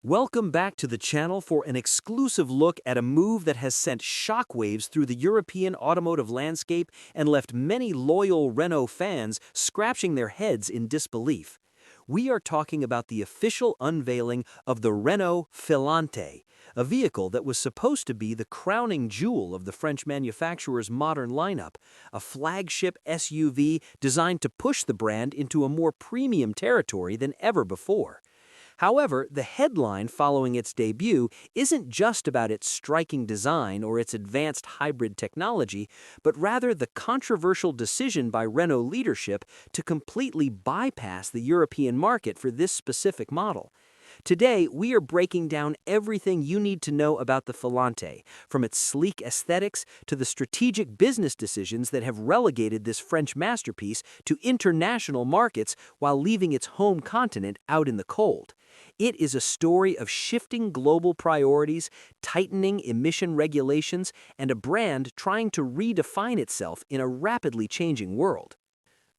Welcome back to the channel for an exclusive look at a move that has sent shockwaves through the European automotive landscape and left many loyal Renault fans scratching their heads in disbelief. We are talking about the official unveiling of the Renault Filante, a vehicle that was supposed to be the crowning jewel of the French manufacturer's modern lineup, a flagship SUV designed to push the brand into a more premium territory than ever before. However, the headline following its debut isn't just about its striking design or its advanced hybrid technology, but rather the controversial decision by Renault leadership to completely bypass the European market for this specific model. Today, we are breaking down everything you need to know about the Filante, from its sleek aesthetics to the strategic business decisions that have relegated this French masterpiece to international markets while leaving its home continent out in the cold. It is a story of shifting global priorities, tightening emission regulations, and a brand trying to redefine itself in a rapidly changing world.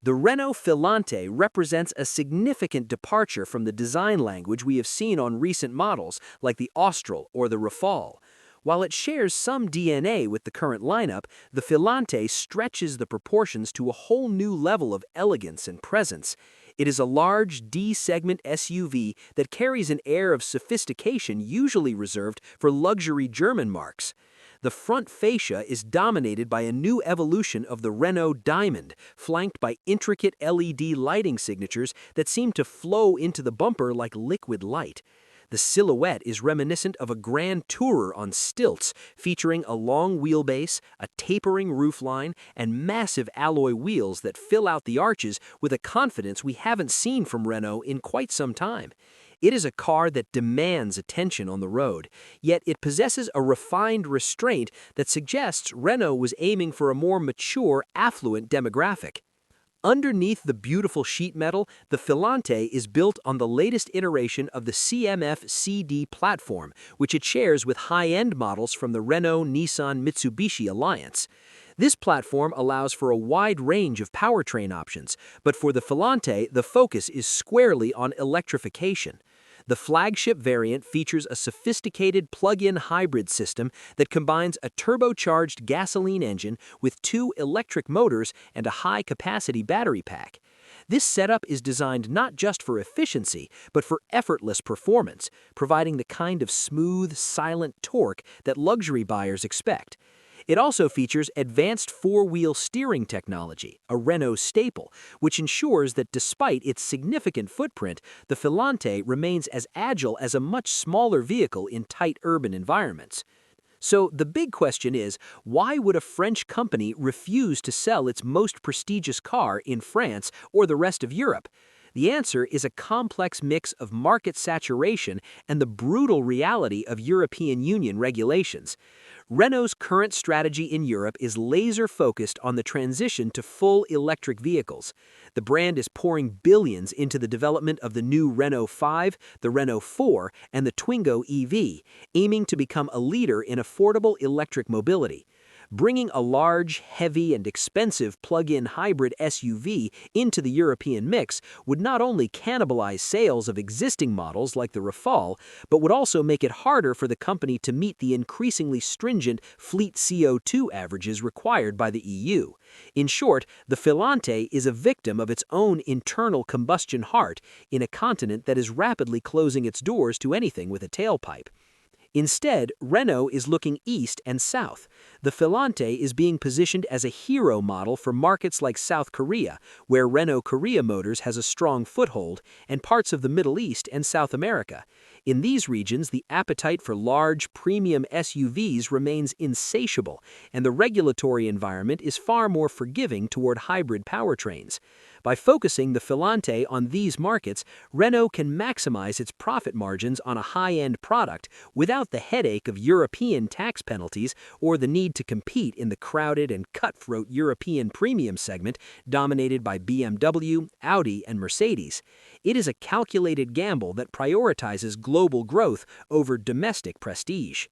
The Renault Filante represents a significant departure from the design language we have seen on recent models like the Austral or the Rafale. While it shares some DNA with the current lineup, the Filante stretches the proportions to a whole new level of elegance and presence. It is a large D-segment SUV that carries an air of sophistication usually reserved for luxury German marques. The front fascia is dominated by a new evolution of the Renault Diamond, flanked by intricate LED lighting signatures that seem to flow into the bumper like liquid light. The silhouette is reminiscent of a Grand Tourer on stilts, featuring a long wheelbase, a tapering roofline, and massive alloy wheels that fill out the arches with a confidence we haven't seen from Renault in quite some time. It is a car that demands attention on the road, yet it possesses a refined restraint that suggests Renault was aiming for a more mature, affluent demographic. Underneath the beautiful sheet metal, the Filante is built on the latest iteration of the cmf-cd platform, which it shares with high-end models from the Renault-Nissan-Mitsubishi alliance. This platform allows for a wide range of powertrain options, but for the Filante, the focus is squarely on electrification. The flagship variant features a sophisticated plug-in hybrid system that combines a turbocharged gasoline engine with two electric motors and a high-capacity battery pack. This setup is designed not just for efficiency, but for effortless performance, providing the kind of smooth, silent torque that luxury buyers expect. It also features advanced four-wheel steering technology, a Renault staple, which ensures that despite its significant footprint, the Filante remains as agile as a much smaller vehicle in tight urban environments. So the big question is, why would a French company refuse to sell its most prestigious car in France or the rest of Europe? The answer is a complex mix of market saturation and the brutal reality of European Union regulations. Renault's current strategy in Europe is laser-focused on the transition to full electric vehicles. The brand is pouring billions into the development of the new Renault 5, the Renault 4, and the Twingo EV, aiming to become a leader in affordable electric mobility. Bringing a large, heavy, and expensive plug-in hybrid SUV into the European mix would not only cannibalize sales of existing models like the Rafale, but would also make it harder for the company to meet the increasingly stringent fleet CO2 averages required by the EU. In short, the Filante is a victim of its own internal combustion heart in a continent that is rapidly closing its doors to anything with a tailpipe. Instead, Renault is looking east and south. The Filante is being positioned as a hero model for markets like South Korea, where Renault Korea Motors has a strong foothold, and parts of the Middle East and South America. In these regions, the appetite for large, premium SUVs remains insatiable, and the regulatory environment is far more forgiving toward hybrid powertrains. By focusing the Filante on these markets, Renault can maximize its profit margins on a high-end product without the headache of European tax penalties or the need to compete in the crowded and cutthroat European premium segment dominated by BMW, Audi, and Mercedes. It is a calculated gamble that prioritizes global growth over domestic prestige.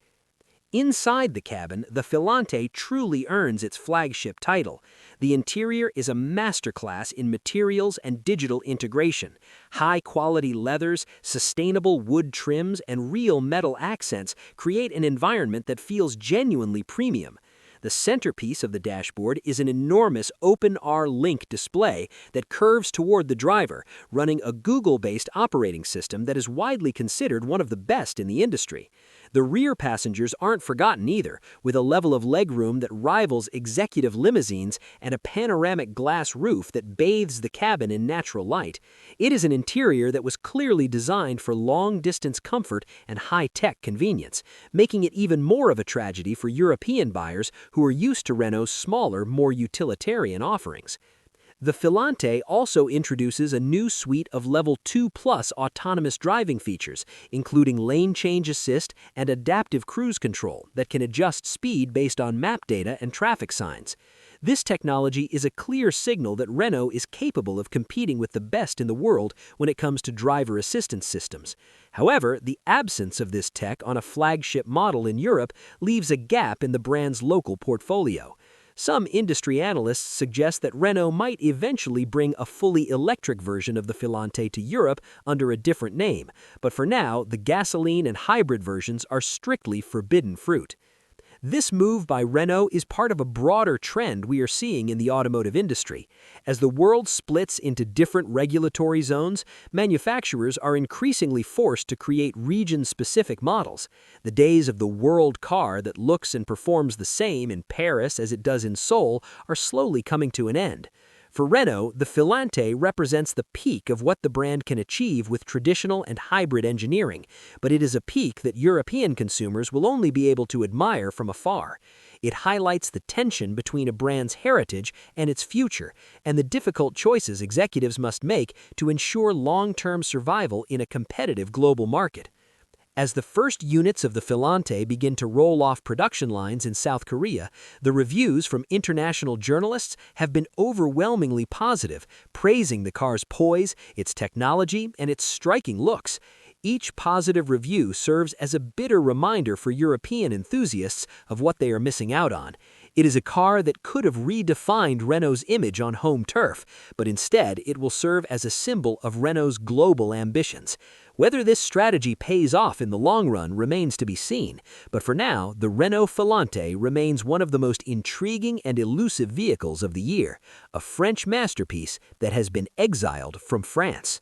Inside the cabin, the Filante truly earns its flagship title. The interior is a masterclass in materials and digital integration. High-quality leathers, sustainable wood trims, and real metal accents create an environment that feels genuinely premium. The centerpiece of the dashboard is an enormous OpenR-Link display that curves toward the driver, running a Google-based operating system that is widely considered one of the best in the industry. The rear passengers aren't forgotten either, with a level of legroom that rivals executive limousines and a panoramic glass roof that bathes the cabin in natural light. It is an interior that was clearly designed for long-distance comfort and high-tech convenience, making it even more of a tragedy for European buyers who are used to Renault's smaller, more utilitarian offerings. The Filante also introduces a new suite of Level 2 Plus autonomous driving features, including lane change assist and adaptive cruise control that can adjust speed based on map data and traffic signs. This technology is a clear signal that Renault is capable of competing with the best in the world when it comes to driver assistance systems. However, the absence of this tech on a flagship model in Europe leaves a gap in the brand's local portfolio. Some industry analysts suggest that Renault might eventually bring a fully electric version of the Filante to Europe under a different name, but for now, the gasoline and hybrid versions are strictly forbidden fruit. This move by Renault is part of a broader trend we are seeing in the automotive industry. As the world splits into different regulatory zones, manufacturers are increasingly forced to create region-specific models. The days of the world car that looks and performs the same in Paris as it does in Seoul are slowly coming to an end. For Renault, the Filante represents the peak of what the brand can achieve with traditional and hybrid engineering, but it is a peak that European consumers will only be able to admire from afar. It highlights the tension between a brand's heritage and its future, and the difficult choices executives must make to ensure long-term survival in a competitive global market. As the first units of the Filante begin to roll off production lines in South Korea, the reviews from international journalists have been overwhelmingly positive, praising the car's poise, its technology, and its striking looks. Each positive review serves as a bitter reminder for European enthusiasts of what they are missing out on. It is a car that could have redefined Renault's image on home turf, but instead it will serve as a symbol of Renault's global ambitions. Whether this strategy pays off in the long run remains to be seen, but for now, the Renault Filante remains one of the most intriguing and elusive vehicles of the year, a French masterpiece that has been exiled from France.